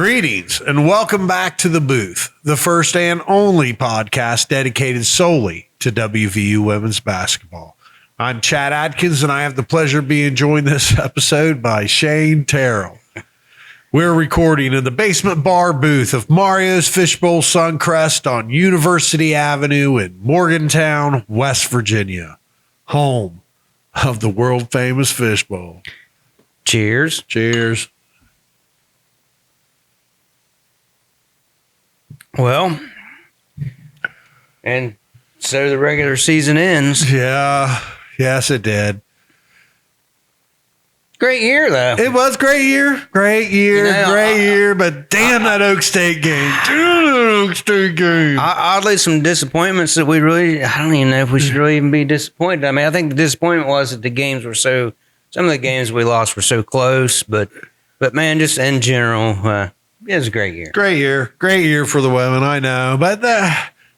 Greetings and welcome back to The Booth, the first and only podcast dedicated solely to WVU women's basketball. I'm Chad Atkins, and I have the pleasure of being joined this episode by Shane Terrell. We're recording in the basement bar booth of Mario's Fishbowl Suncrest on University Avenue in Morgantown, West Virginia, home of the world-famous Fishbowl. Cheers. Cheers. Well, and so the regular season ends. Yeah. Yes, it did. Great year, though. It was great year. Great year. But damn that Oak State game. Oddly, some disappointments that I don't even know if we should really even be disappointed. I mean, I think the disappointment was that the games were some of the games we lost were so close. But man, just in general, it was a great year. Great year for the women, I know. But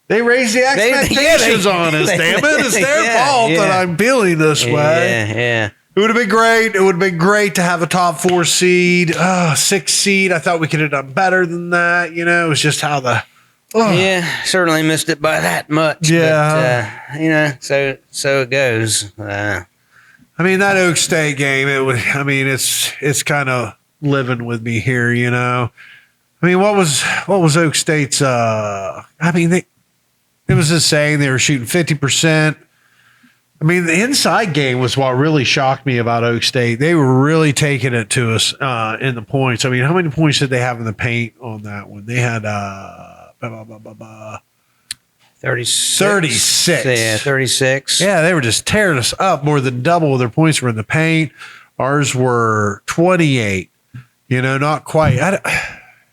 they raised the expectations on us, damn it. It's their fault that I'm feeling this way. Yeah. It would have been great. It would have been great to have a top 4 seed, 6 seed. I thought we could have done better than that. You know, it was just how Yeah, certainly missed it by that much. Yeah. But, so it goes. I mean, that Oak State game, it's kind of living with me here, you know. I mean, what was Oak State's, it was just saying they were shooting 50%. I mean, the inside game was what really shocked me about Oak State. They were really taking it to us in the points. I mean, how many points did they have in the paint on that one? They had 36. Yeah, 36. Yeah, they were just tearing us up. More than double of their points were in the paint. Ours were 28. You know, not quite.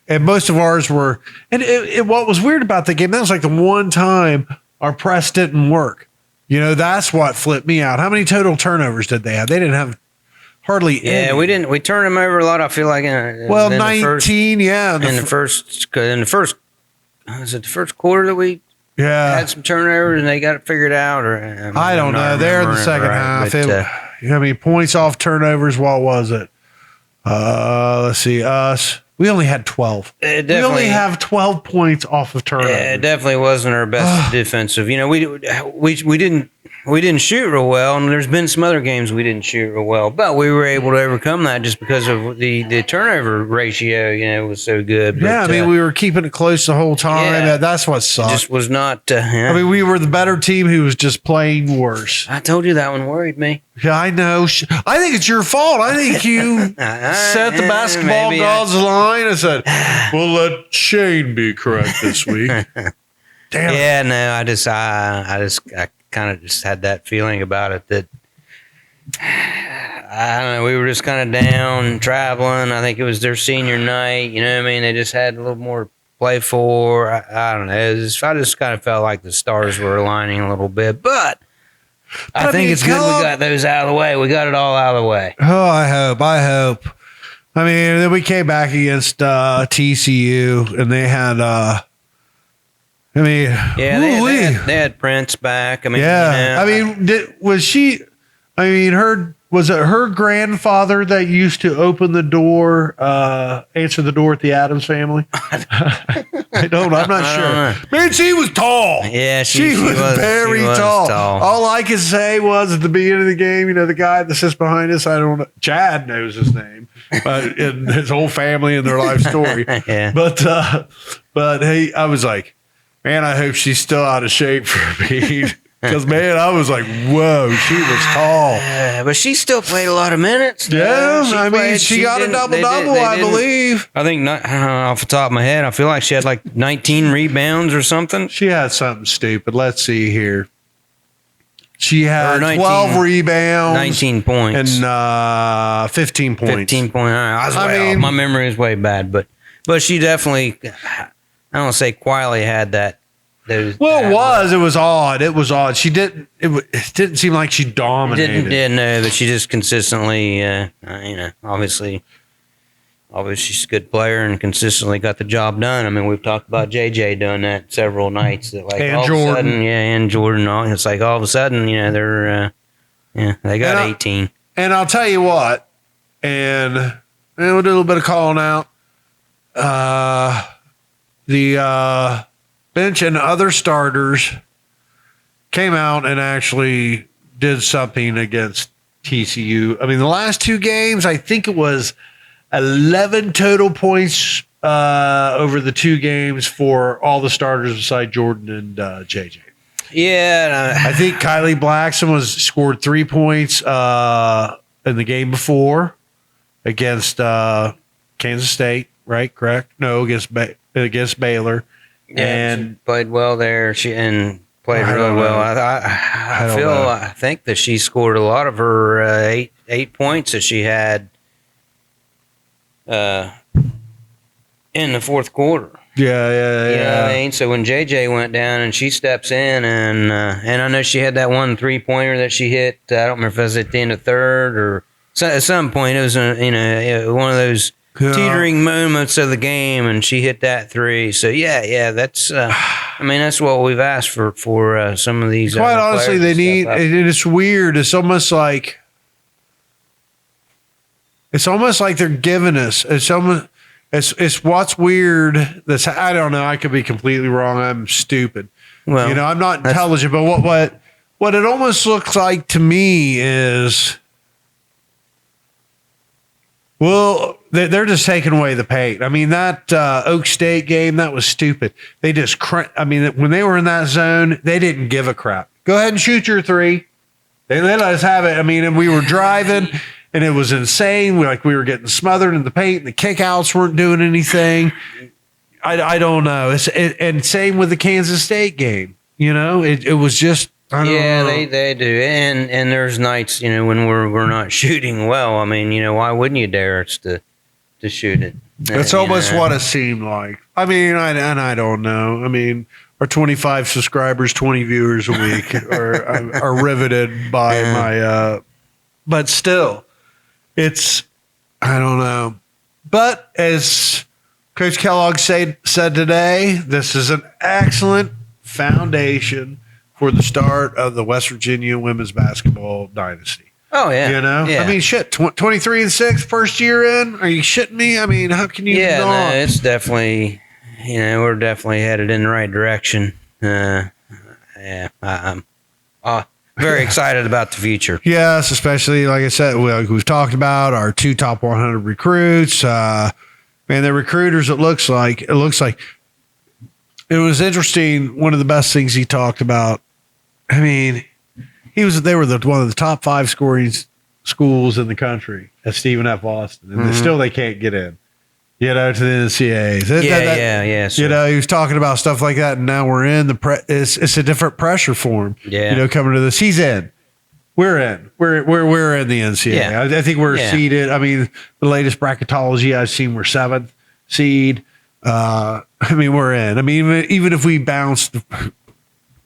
And most of ours were. And what was weird about the game, that was like the one time our press didn't work. You know, that's what flipped me out. How many total turnovers did they have? They didn't have hardly any. Yeah, we didn't. We turned them over a lot, I feel like. 19, In the first, was it the first quarter that we had some turnovers and they got it figured out? Or I don't know. They're in the second half. But, points off turnovers, what was it? Let's see, us. We only had 12. We only have 12 points off of turnovers. Yeah, it definitely wasn't our best defensive. You know, we didn't shoot real well, and there's been some other games we didn't shoot real well, but we were able to overcome that just because of the turnover ratio. You know, was so good. But, we were keeping it close the whole time. Yeah, that's what sucked. Just was not. We were the better team who was just playing worse. I told you that one worried me. Yeah, I know. I think it's your fault. I think you set the basketball gods line and said, "We'll let Shane be correct this week." Damn. Yeah, no, I kind of just had that feeling about it that I don't know. We were just kind of down traveling. I think it was their senior night. You know what I mean? They just had a little more to play for. I don't know. I just kind of felt like the stars were aligning a little bit, but I think it's good we got those out of the way. We got it all out of the way. Oh, I hope. I mean, then we came back against TCU, and they had. They had Prince back. I mean, was it her grandfather that used to open the door, answer the door at the Addams family? I'm not sure. Man, she was tall. Yeah, she was very tall. All I could say was at the beginning of the game, you know, the guy that sits behind us, I don't know, Chad knows his name, and his whole family and their life story. Yeah. But hey, I was like, man, I hope she's still out of shape for me. Because, man, I was like, whoa, she was tall. But she still played a lot of minutes. Yeah, she got a double-double, I believe. I think, off the top of my head, I feel like she had like 19 rebounds or something. She had something stupid. Let's see here. She had 12 rebounds. 19 points. And 15 points. 15 points. My memory is way bad. But she definitely, I don't want to say quietly had that. It was odd. It was odd. She didn't. It didn't seem like she dominated. No, but she just consistently, obviously she's a good player and consistently got the job done. I mean, we've talked about JJ doing that several nights. That like and all Jordan. of a sudden, and Jordan. It's like all of a sudden, they're, they got 18. And I'll tell you what, and a little bit of calling out. the bench and other starters came out and actually did something against TCU. I mean, the last two games, I think it was 11 total points over the two games for all the starters besides Jordan and JJ. Yeah, I think Kylie Blackson scored 3 points in the game before against Kansas State, right? Correct? No, against Baylor. Yeah, and she played well there. She played really well. I think that she scored a lot of her 8 points that she had in the fourth quarter. Yeah. You know what I mean? So when JJ went down and she steps in, and I know she had that one 3-pointer that she hit. I don't remember if it was at the end of third or at some point. It was one of those teetering moments of the game, and she hit that 3. So yeah, that's. I mean, that's what we've asked for some of these. Quite honestly, they need. It's weird. It's almost like they're giving us. It's what's weird. I don't know. I could be completely wrong. I'm stupid. Well, I'm not intelligent. But what it almost looks like to me is, well, they're just taking away the paint. I mean, that Oak State game, that was stupid. They just, when they were in that zone, they didn't give a crap. Go ahead and shoot your 3. They let us have it. I mean, and we were driving. And it was insane. We were getting smothered in the paint, and the kickouts weren't doing anything. I don't know. And same with the Kansas State game. It was just. I don't know. They do. And there's nights when we're not shooting well. I mean, why wouldn't you dare us to shoot it? That's almost what it seemed like. I mean, I don't know. I mean, our 25 subscribers, 20 viewers a week are riveted by my. But still. I don't know. But as Coach Kellogg said today, this is an excellent foundation for the start of the West Virginia women's basketball dynasty. Oh, yeah. Yeah. I mean, shit, 23-6, first year in? Are you shitting me? I mean, how can you not? No, it's definitely, we're definitely headed in the right direction. I'm very excited about the future. Yes, especially, like I said, we've talked about our 2 top 100 recruits. Man, the recruiters, it looks like it was interesting. One of the best things he talked about, I mean, they were one of the top 5 scoring schools in the country at Stephen F. Austin, and they can't get in. To the NCAAs. Yeah. He was talking about stuff like that, and now we're in it's a different pressure for him. Yeah. Coming to this, he's in. We're in. We're in the NCAA. Yeah. I think we're seeded. I mean, the latest bracketology I've seen, we're 7th seed. I mean, we're in. I mean, even if we bounce,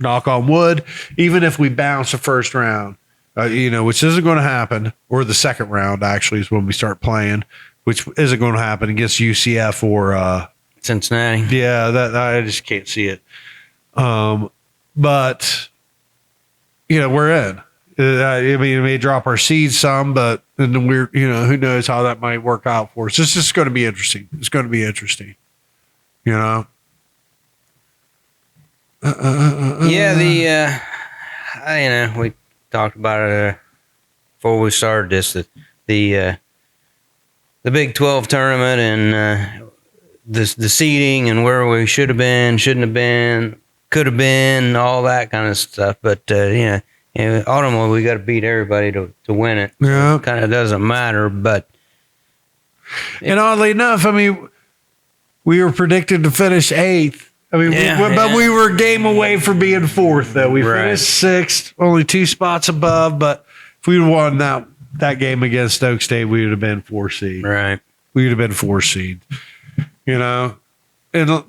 knock on wood, even if we bounce the first round, which isn't going to happen, or the second round actually is when we start playing. Which isn't going to happen against UCF or Cincinnati. Yeah, that I just can't see it. But we're in. I mean, we may drop our seeds some, but then we're who knows how that might work out for us. It's just going to be interesting. It's going to be interesting. Yeah, we talked about it before we started this. The Big 12 tournament and the seeding and where we should have been, shouldn't have been, could have been, all that kind of stuff. But ultimately we got to beat everybody to win it. Yeah, so it kind of doesn't matter. But and oddly enough, I mean, we were predicted to finish 8th. I mean, but we were a game away from being 4th. Though we finished 6th, only 2 spots above. But if we'd won that game against Oak State, we would have been 4 seed. Right. We would have been 4 seed. And it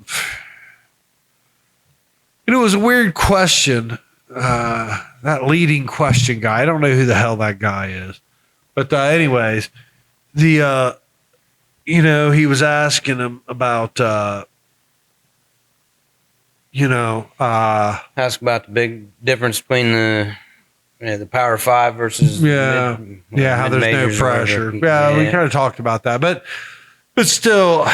was a weird question. That leading question guy. I don't know who the hell that guy is. But anyways, he was asking him about ask about the big difference between the Power 5 versus how there's no pressure. We kind of talked about that, but still,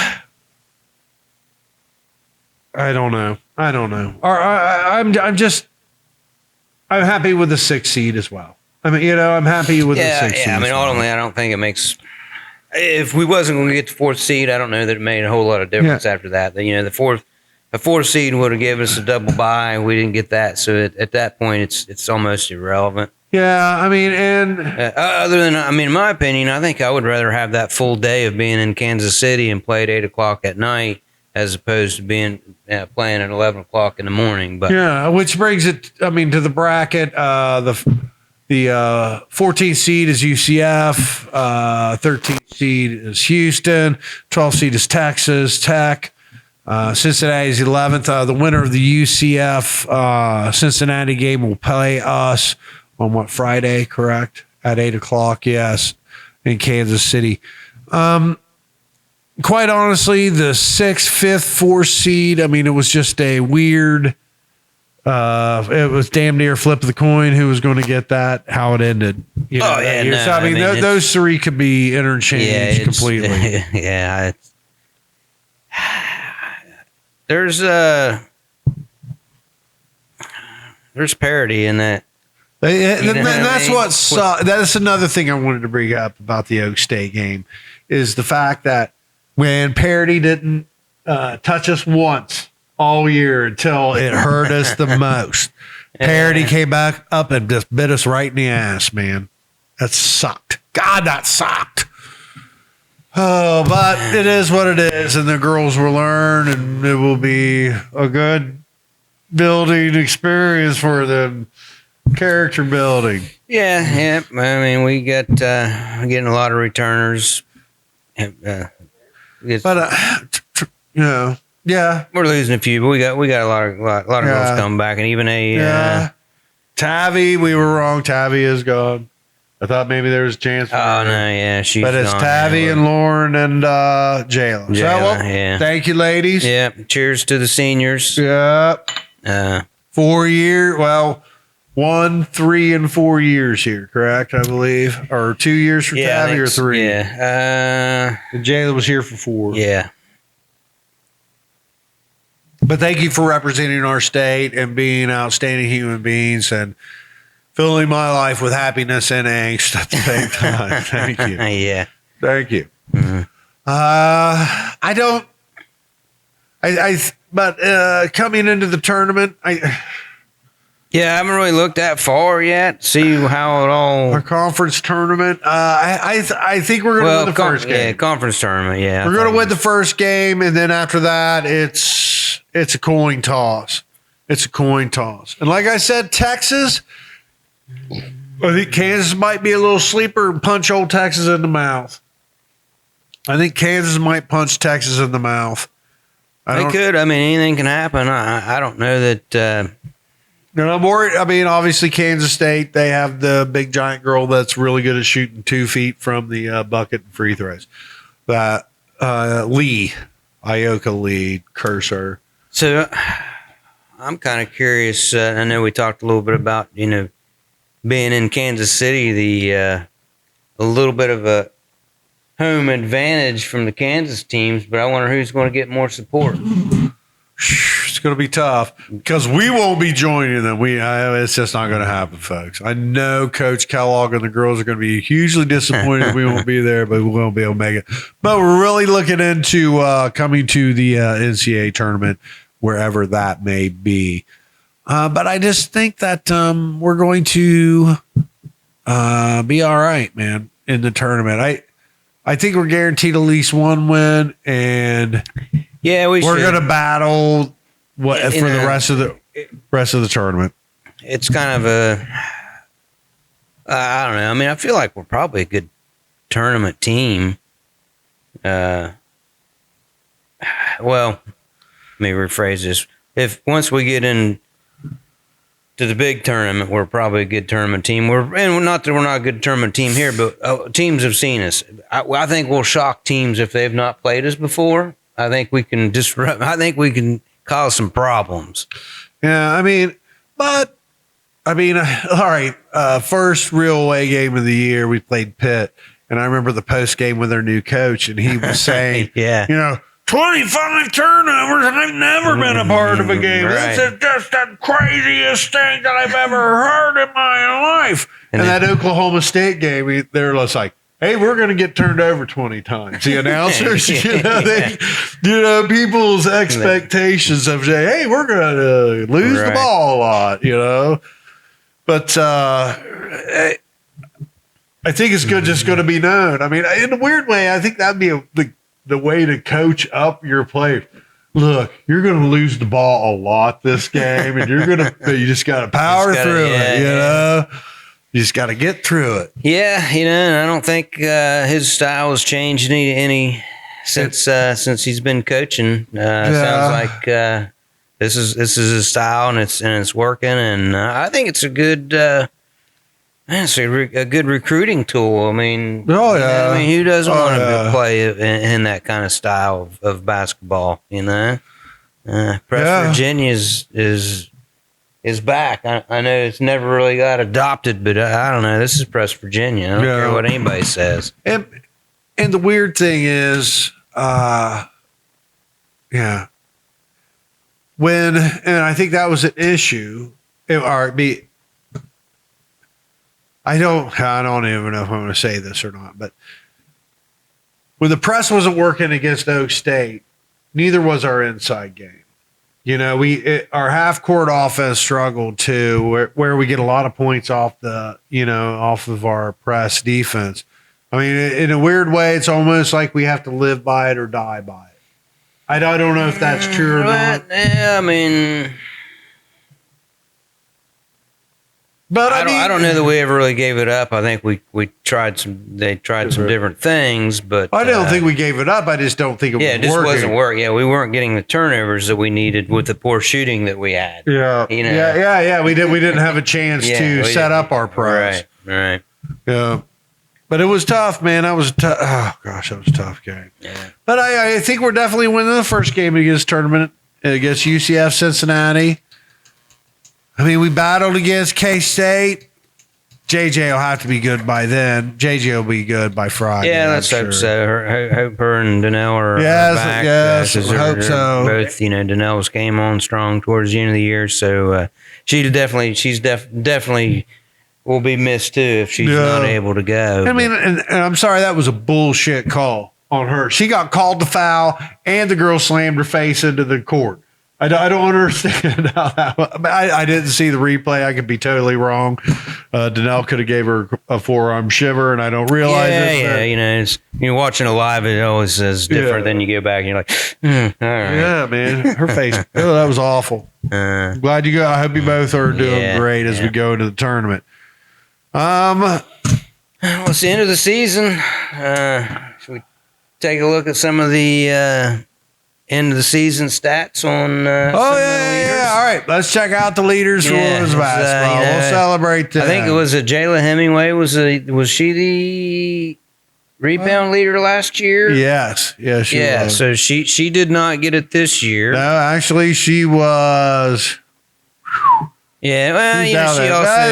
I don't know. I'm happy with the 6th seed as well. I mean, I'm happy with the 6th seed. Yeah, I mean, ultimately, I don't think it makes. If we wasn't going to get the 4th seed, I don't know that it made a whole lot of difference after that. The fourth seed would have given us a double bye. We didn't get that, so at that point, it's almost irrelevant. Yeah, I mean, and other than, in my opinion, I think I would rather have that full day of being in Kansas City and play at 8:00 at night as opposed to being playing at 11:00 in the morning. But yeah, which brings it, to the bracket. The 14th seed is UCF, 13th seed is Houston, 12th seed is Texas Tech. Cincinnati is 11th. The winner of the UCF Cincinnati game will play us on Friday, correct? At 8:00, yes, in Kansas City. Quite honestly, the 6th, 5th, 4th seed, it was just a weird, it was damn near flip of the coin who was going to get that, how it ended. Those three could be interchanged completely. Yeah. There's parity in that. That's another thing I wanted to bring up about the Oak State game is the fact that when parity didn't touch us once all year until it hurt us the most, parity came back up and just bit us right in the ass, man. That sucked. God, that sucked. Oh, but it is what it is, and the girls will learn, and it will be a good building experience for them. Character building. Yeah. We got getting a lot of returners. Yeah. We're losing a few, but we got a lot of girls coming back, and even Tavi, we were wrong. Tavi is gone. I thought maybe there was a chance. She's but it's gone. Tavi and Lauren and Jayla. Thank you, ladies. Yeah. Cheers to the seniors. Yeah. 4 year. Well, 1, 3, and 4 years here, correct? I believe, or 2 years for Tavi, or 3. Yeah. And Jayla was here for 4. Yeah. But thank you for representing our state and being outstanding human beings and filling my life with happiness and angst at the same time. Thank you. Yeah. Thank you. Mm-hmm. But coming into the tournament, I haven't really looked that far yet. See how it all. Our conference tournament. I think we're going to win the first game. Yeah, conference tournament. Yeah, we're going to win the first game, and then after that, it's a coin toss. It's a coin toss, and like I said, Texas. I think Kansas might be a little sleeper and punch old Texas in the mouth. I think Kansas might punch Texas in the mouth. They could. Anything can happen. I don't know that. And I'm worried. Obviously, Kansas State, they have the big giant girl that's really good at shooting 2 feet from the bucket and free throws. That Ioka Lee, curse her. So I'm kind of curious. I know we talked a little bit about, being in Kansas City, a little bit of a home advantage from the Kansas teams, but I wonder who's going to get more support. It's going to be tough because we won't be joining them. It's just not going to happen, folks. I know Coach Kellogg and the girls are going to be hugely disappointed we won't be there, but we won't be able to make it. But we're really looking into coming to the NCAA tournament, wherever that may be. But I just think that we're going to be all right, man, in the tournament. I think we're guaranteed at least one win, and we're going to battle for the rest of the tournament. It's kind of I don't know. I feel like we're probably a good tournament team. Well, let me rephrase this. If once we get in to the big tournament, we're probably a good tournament team. Not that we're not a good tournament team here, but teams have seen us. I think we'll shock teams if they've not played us before. I think we can disrupt. I think we can cause some problems. Yeah, all right. First real away game of the year, we played Pitt, and I remember the post game with their new coach, and he was saying, 25 turnovers, and I've never been a part of a game. Right. This is just the craziest thing that I've ever heard in my life. And that Oklahoma State game, they're just like, hey, we're going to get turned over 20 times. The announcers, people's expectations of, hey, we're going to lose the ball a lot, But I think it's just going to be known. I mean, in a weird way, I think that'd be the way to coach up your players. Look, you're going to lose the ball a lot this game, and you just got to power through it, You just got to get through it. Yeah, and I don't think his style has changed any since he's been coaching. Sounds like this is his style, and it's working. And I think it's a good a good recruiting tool. I mean, who doesn't want to play in that kind of style of basketball? Press Virginia is back. I know it's never really got adopted, but I don't know. This is Press Virginia. I don't care what anybody says. And the weird thing is, and I think that was an issue. I don't even know if I'm going to say this or not, but when the press wasn't working against Oak State, neither was our inside game. Our half court offense struggled too, where we get a lot of points off of our press defense. I mean, in a weird way, it's almost like we have to live by it or die by it. I don't know if that's true or not. Yeah, I mean, but I don't know that we ever really gave it up. I think we tried some different things, but I don't think we gave it up. I just don't think it was working. Yeah, it just wasn't working. Yeah, we weren't getting the turnovers that we needed with the poor shooting that we had. Yeah, yeah. We didn't have a chance to set up our press. Right. Yeah, but it was tough, man. That was tough. Oh gosh, that was a tough game. Yeah. But I think we're definitely winning the first game against tournament against UCF Cincinnati. I mean, we battled against K-State. JJ will have to be good by then. JJ will be good by Friday. Yeah, let's hope so. Hope her and Donnell are back. Yes, hope so. Both, Donnell's came on strong towards the end of the year, so she's definitely will be missed too if she's not able to go. I mean, and I'm sorry, that was a bullshit call on her. She got called to foul, and the girl slammed her face into the court. I don't understand how that. I didn't see the replay. I could be totally wrong. Donnell could have gave her a forearm shiver, and I don't realize it. Yeah, you're watching it live. It always is different. Then you go back and you're like, all right. Yeah, man, her face. That was awful. Glad you go. I hope you both are doing great as we go into the tournament. Well, it's the end of the season. Should we take a look at some of the end of the season stats on all right, let's check out the leaders for women's basketball. We'll celebrate that. I think it was Jayla Hemingway. Was she the rebound leader last year? Yes, she was. So she did not get it this year. No, actually she was. Yeah, well, she also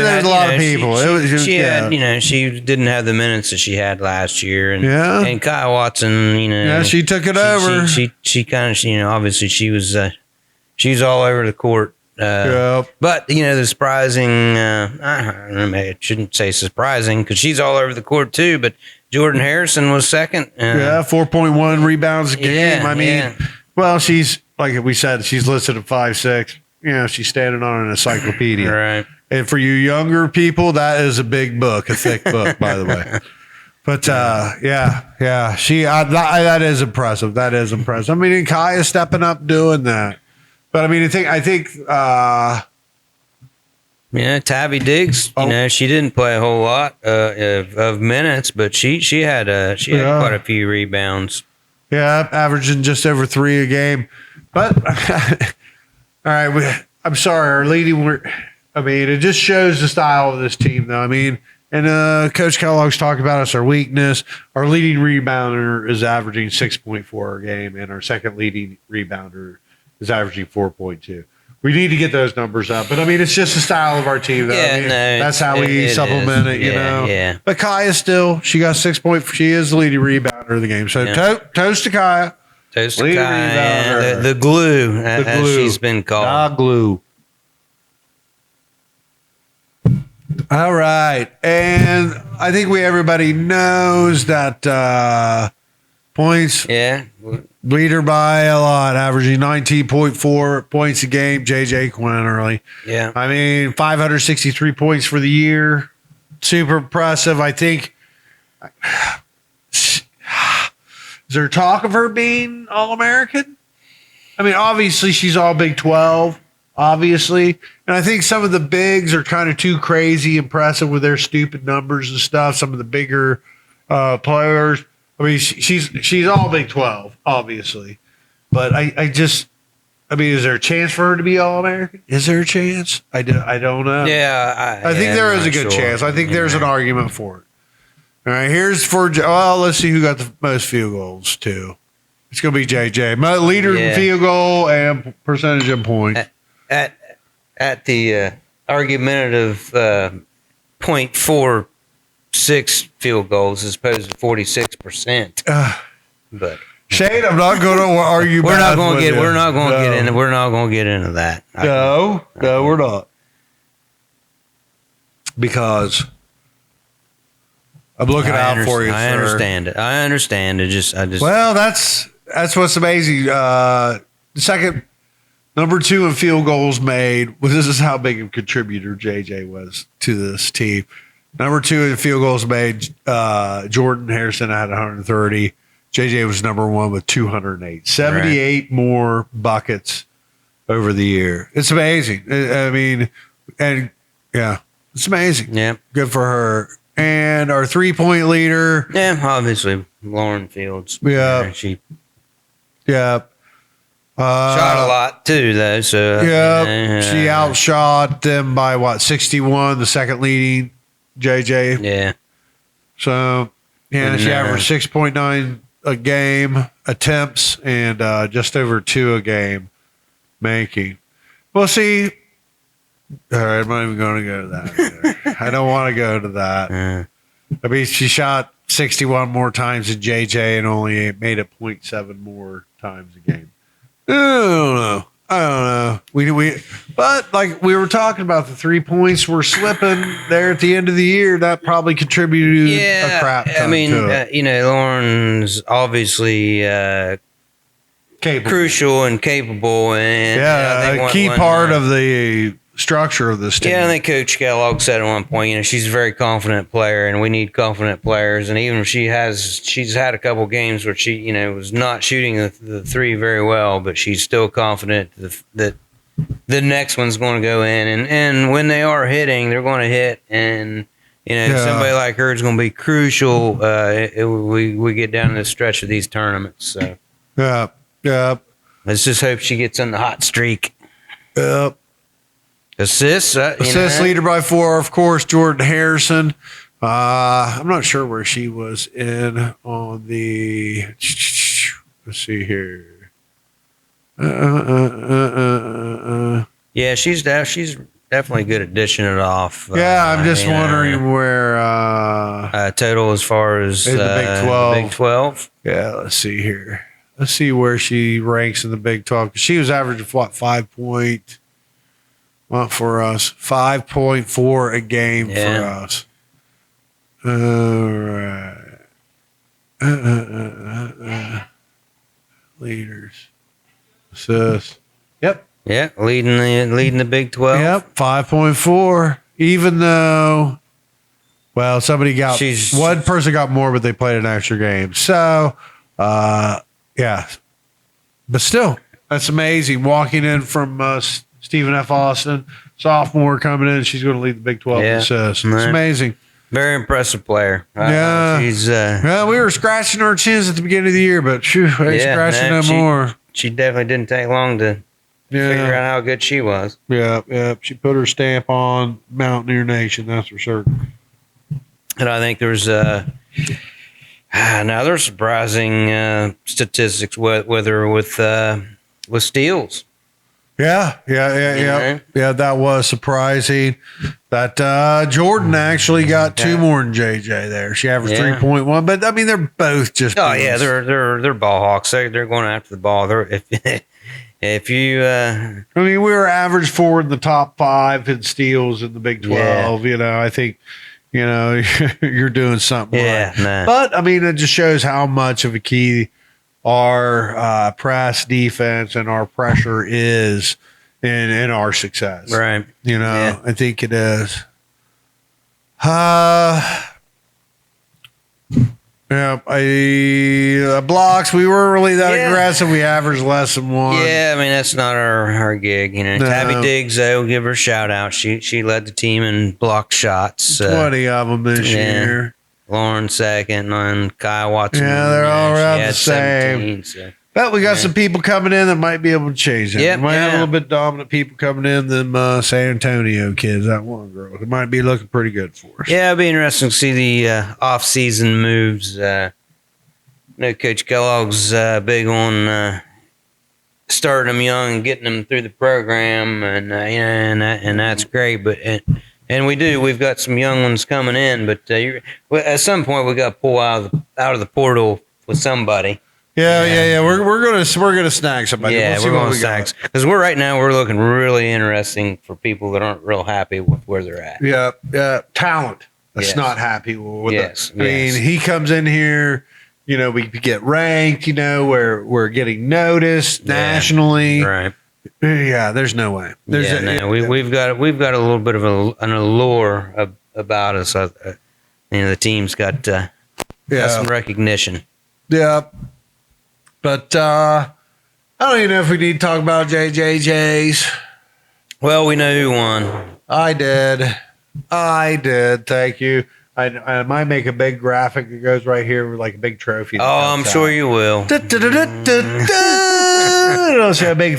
there's a lot of people. She had, she didn't have the minutes that she had last year, and Kyle Watson, she took it over. She kind of, obviously she was all over the court. But the surprising, I don't know, I shouldn't say surprising because she's all over the court too. But Jordan Harrison was second. 4.1 rebounds a game. Well, she's like we said, she's listed at 5'6". She's standing on an encyclopedia. Right. And for you younger people, that is a big book, a thick book, by the way. But that is impressive. That is impressive. I mean, and Kai is stepping up doing that. But I mean, I think. Tabby Diggs. She didn't play a whole lot of minutes, but she had quite a few rebounds. Yeah, averaging just over 3 a game. But all right, I'm sorry, our leading. It just shows the style of this team, though. I mean, and Coach Kellogg's talked about us, our weakness. Our leading rebounder is averaging 6.4 a game, and our second leading rebounder is averaging 4.2. We need to get those numbers up, but it's just the style of our team. Though. That's how we supplement it, Yeah. But Kaya she got 6 points. She is the leading rebounder of the game. So toast to Kaya. Sakai, and the glue, as she's been called. The glue. All right. And I think everybody knows that points leader by a lot, averaging 19.4 points a game, JJ Quinn. Yeah. I mean, 563 points for the year. Super impressive. I think. Is there talk of her being All-American? I mean, obviously, she's all Big 12, obviously. And I think some of the bigs are kind of too crazy impressive with their stupid numbers and stuff. Some of the bigger players. I mean, she's all Big 12, obviously. But I mean, is there a chance for her to be All-American? Is there a chance? I don't know. Yeah. I think there is a good chance. I think there's an argument for it. All right, let's see who got the most field goals, too. It's going to be JJ. My leader in field goal and percentage of points. At the argumentative 0.46 field goals as opposed to 46%. But Shane, I'm not going to argue. We're not going to get into that. No, we're not. Because I'm looking out for you, sir. I understand it. I understand it. Well, that's what's amazing. Second, number 2 in field goals made. Well, this is how big a contributor JJ was to this team. Number 2 in field goals made. Jordan Harrison had 130. JJ was number 1 with 208. 78 more buckets over the year. It's amazing. I mean, and yeah, it's amazing. Yeah, good for her. And our 3-point leader. Yeah, obviously, Lauren Fields. Yeah. She shot a lot, too, though. So she outshot them by, 61, the second leading JJ. Yeah. So, she averaged 6.9 a game attempts and just over 2 a game making. Well, see. All right, I'm not even going to go to that. I don't want to go to that. I mean, she shot 61 more times than JJ and only made it 0.7 more times a game. I don't know. But like we were talking about, the 3 points were slipping there at the end of the year. That probably contributed a crap ton. I mean, Lauren's obviously crucial and capable, and a key part of the structure of this team. Yeah, I think Coach Kellogg said at one point, she's a very confident player, and we need confident players. And even if she's had a couple games where she, was not shooting the three very well, but she's still confident that the next one's going to go in. And when they are hitting, they're going to hit. And somebody like her is going to be crucial. We get down to the stretch of these tournaments. So yeah. Let's just hope she gets on the hot streak. Yep. Assists leader by 4, of course, Jordan Harrison. I'm not sure where she was in on the. Let's see here. Yeah, she's definitely good at dishing it off. I'm just wondering where total as far as in the Big 12. Big 12. Yeah, let's see here. Let's see where she ranks in the Big 12. She was averaging 5 point. Well, for us, 5.4 a game for us. All right. Leaders. Assists. Yep. Yeah, leading the Big 12. Yep, 5.4. Even though, one person got more, but they played an extra game. So, but still, that's amazing. Walking in from Stephen F. Austin, sophomore coming in. She's going to lead the Big 12 in assists. It's amazing. Very impressive player. She's. We were scratching our chins at the beginning of the year, but ain't scratching no more. She definitely didn't take long to figure out how good she was. Yeah. She put her stamp on Mountaineer Nation, that's for certain. And I think there's another surprising statistics, whether with steals. Yeah. That was surprising. That Jordan actually got 2 more than JJ there. She averaged 3.1, but I mean they're both just. Oh yeah, they're ball hawks. They're going after the ball. If you, I mean, we were average 4 in the top 5 in steals in the Big 12. You know, I think, you know, you're doing something right. But I mean, it just shows how much of a key our press defense and our pressure is in our success. Right. You know, I think it is. Yeah, blocks. We weren't really that aggressive. We averaged less than 1. Yeah, I mean that's not our gig. You know, Tabby Diggs, though, give her a shout out. She led the team in block shots. 20 of them this year. Lauren second, and Kyle Watson. Yeah, they're all around the same. But we got some people coming in that might be able to change that. We might have a little bit dominant people coming in than San Antonio kids. That one girl, it might be looking pretty good for us. Yeah, it'll be interesting to see the off-season moves. I know Coach Kellogg's big on starting them young and getting them through the program, and that's great. But and we've got some young ones coming in, but at some point we got to pull out of the portal with somebody. Yeah. We're gonna snag somebody. Yeah, we're going to snag because we're looking really interesting for people that aren't real happy with where they're at. Yeah. Talent that's not happy with it. I mean, he comes in here. You know, we get ranked. You know, we're getting noticed nationally. Right. Yeah. There's no way. We've got a little bit of an allure about us. The team's got some recognition. Yeah. But I don't even know if we need to talk about JJJ's. Well, we know who won. I did. Thank you. I might make a big graphic that goes right here with like a big trophy. Oh, I'm sure you will. I don't see a big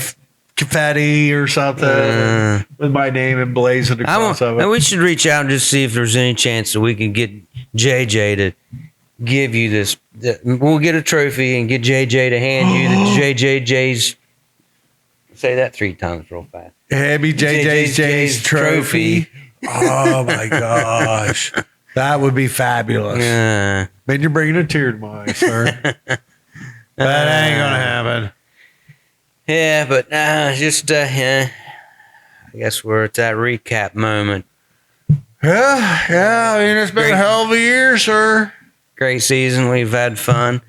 confetti or something with my name emblazoned across of it. We should reach out and just see if there's any chance that we can get JJ to give you this. We'll get a trophy and get JJ to hand you the JJJ's. Say that 3 times real fast. Hand me JJJ's trophy. Oh my gosh, that would be fabulous. Man, you're bringing a tear to my eye, sir. That ain't gonna happen. Yeah, but I guess we're at that recap moment. Yeah. I mean, it's been a hell of a year, sir. Great season. We've had fun.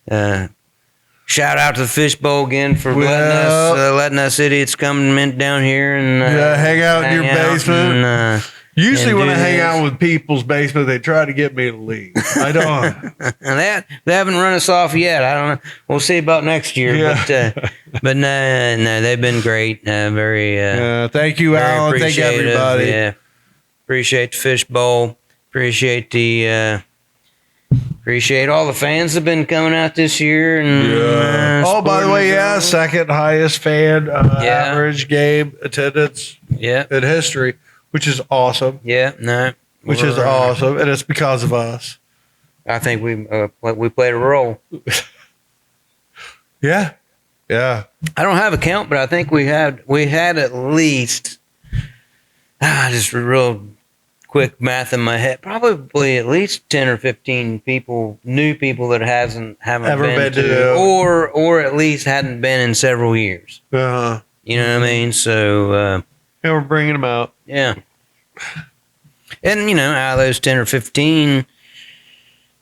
Shout out to the Fishbowl again for letting us idiots come down here and hang out in your basement. Usually when I hang out with people's basement, they try to get me to leave. I don't. And they haven't run us off yet. I don't know. We'll see about next year. Yeah. But no, they've been great. Thank you, Alan. Thank everybody. Yeah. Appreciate the Fishbowl. Appreciate all the fans that have been coming out this year. And by the way, second highest fan average game attendance in history, which is awesome. Which is awesome, and it's because of us. I think we played a role. Yeah. I don't have a count, but I think we had at least just real quick math in my head, probably at least 10 or 15 new people that haven't ever been to, or at least hadn't been in several years. You know what I mean? So we're bringing them out. Yeah. And out of those 10 or 15,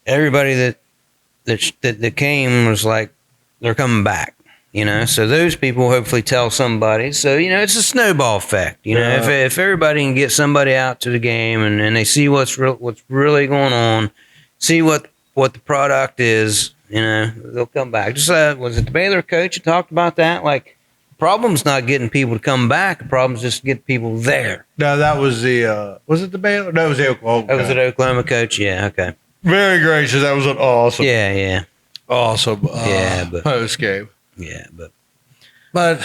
everybody that came was like, they're coming back. So those people hopefully tell somebody. So, it's a snowball effect. If everybody can get somebody out to the game and they see what's really going on, see what the product is, they'll come back. Just was it the Baylor coach who talked about that? Like, the problem's not getting people to come back. The problem's just getting people there. No, that was was it the Baylor? No, it was the Oklahoma coach. That was the Oklahoma coach? Yeah, okay. Very gracious. That was an awesome. Yeah. Awesome. Post game. Yeah, but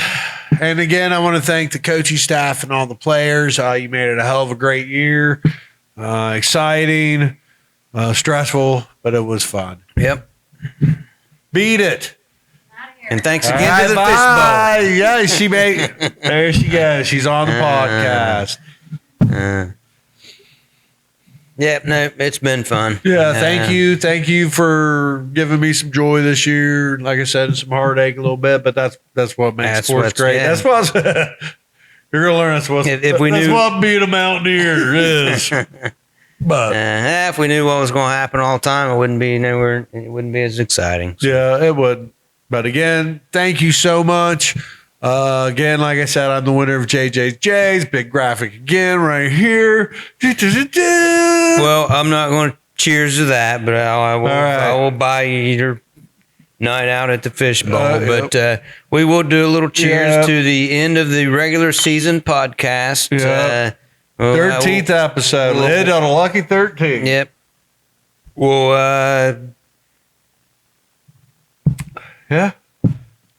and again, I want to thank the coaching staff and all the players. You made it a hell of a great year. Exciting, stressful, but it was fun. Yep. Beat it. And thanks again to the Fishbowl. Yeah, she made. There she goes. She's on the podcast. Yep, no, it's been fun. Yeah, thank you for giving me some joy this year. Like I said, some heartache a little bit, but that's what makes sports great. Yeah. That's what you're gonna learn. That's what being a Mountaineer is. But if we knew what was going to happen all the time, it wouldn't be nowhere. It wouldn't be as exciting. So. Yeah, it would. But again, thank you so much. Again, like I said, I'm the winner of JJ's. Big graphic again right here. Well, I'm not going to cheers to that, but I will buy you your night out at the Fishbowl. But we will do a little cheers to the end of the regular season podcast. 13th episode. We hit on a lucky 13. Yep. Well, yeah.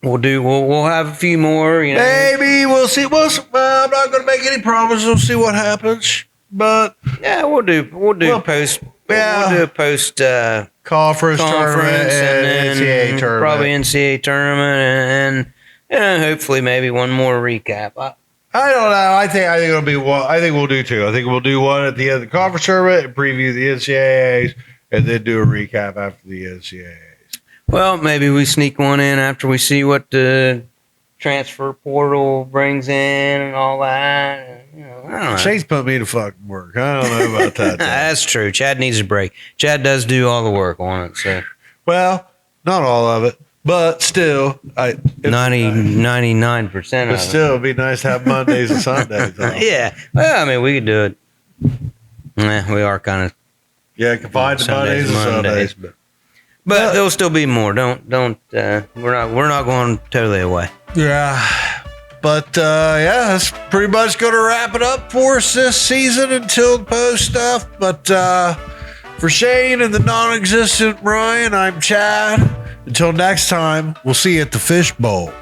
We'll have a few more. You know. Maybe we'll see. I'm not going to make any promises. We'll see what happens. But yeah, we'll do post. Yeah, we'll do a post conference tournament and then NCAA tournament. Probably NCAA tournament and hopefully maybe one more recap. I don't know. I think it'll be one. I think we'll do two. I think we'll do one at the end of the conference tournament and preview the NCAAs, and then do a recap after the NCAAs. Well, maybe we sneak one in after we see what the transfer portal brings in and all that. You know, I don't know. Shane's put me to fucking work. I don't know about that. That's true. Chad needs a break. Chad does do all the work on it. So, well, not all of it. But still, 99% of it. But still, it'd be nice to have Mondays and Sundays off. Yeah. Well, I mean, we could do it. We are kind of confined to Mondays and Sundays. But there'll still be more. Don't. We're not going totally away. Yeah. But that's pretty much going to wrap it up for us this season until the post stuff. But for Shane and the non-existent Ryan, I'm Chad. Until next time, we'll see you at the Fishbowl.